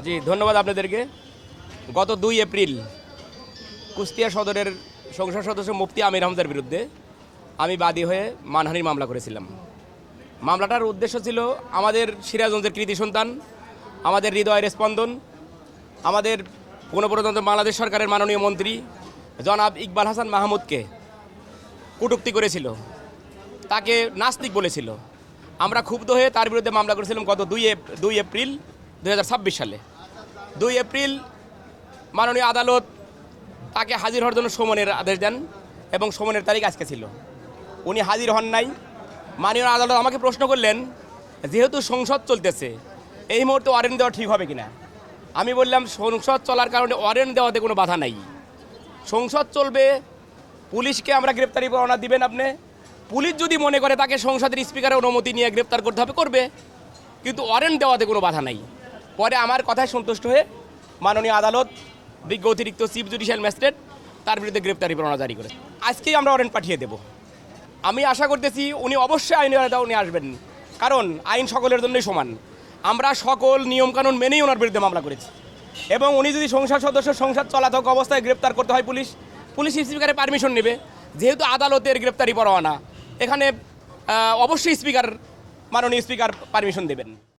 জি, ধন্যবাদ আপনাদেরকে। গত 2 এপ্রিল কুষ্টিয়া সদরের সংসদ সদস্য মুফতি আমির হামজার বিরুদ্ধে আমি বাদী হয়ে মানহানির মামলা করেছিলাম। মামলাটার উদ্দেশ্য ছিল আমাদের সিরাজগঞ্জের কৃতি সন্তান, আমাদের হৃদয়ের স্পন্দন, আমাদের গণপ্রজাতন্ত্র বাংলাদেশ সরকারের মাননীয় মন্ত্রী জনাব ইকবাল হাসান মাহমুদকে কটূক্তি করেছিল, তাকে নাস্তিক বলেছিল। আমরা ক্ষুব্ধ হয়ে তার বিরুদ্ধে মামলা করেছিলাম গত 2 এপ্রিল 2026 সালে। 2 এপ্রিল মাননীয় আদালত তাকে হাজির হওয়ার জন্য সমনের আদেশ দেন এবং সমনের তারিখ আজকে ছিল। উনি হাজির হন নাই। মাননীয় আদালত আমাকে প্রশ্ন করলেন, যেহেতু সংসদ চলতেছে এই মুহূর্তে ওয়ারেন্ট দেওয়া ঠিক হবে কিনা। আমি বললাম, সংসদ চলার কারণে ওয়ারেন্ট দেওয়াতে কোনো বাধা নাই। সংসদ চলবে, পুলিশকে আমরা গ্রেপ্তারি পরোয়ানা দিবেন আপনি। পুলিশ যদি মনে করে তাকে সংসদের স্পিকারের অনুমতি নিয়ে গ্রেপ্তার করতে হবে, করবে, কিন্তু ওয়ারেন্ট দেওয়াতে কোনো বাধা নাই। পরে আমার কথায় সন্তুষ্ট হয়ে মাননীয় আদালত বিজ্ঞ অতিরিক্ত চিফ জুডিশিয়াল ম্যাজিস্ট্রেট তার বিরুদ্ধে গ্রেপ্তারি পরোয়ানা জারি করে আজকেই আমরা ওয়ারেন্ট পাঠিয়ে দেব। আমি আশা করতেছি উনি অবশ্যই আইনের আওতায় উনি আসবেন, কারণ আইন সকলের জন্যই সমান। আমরা সকল নিয়মকানুন মেনেই ওনার বিরুদ্ধে মামলা করেছি এবং উনি যদি সংসদ সদস্য সংসদ চলাথক অবস্থায় গ্রেপ্তার করতে হয় পুলিশ স্পিকারের পারমিশন নেবে। যেহেতু আদালতের গ্রেপ্তারি পরোয়ানা, এখানে অবশ্যই মাননীয় স্পিকার পারমিশন দেবেন।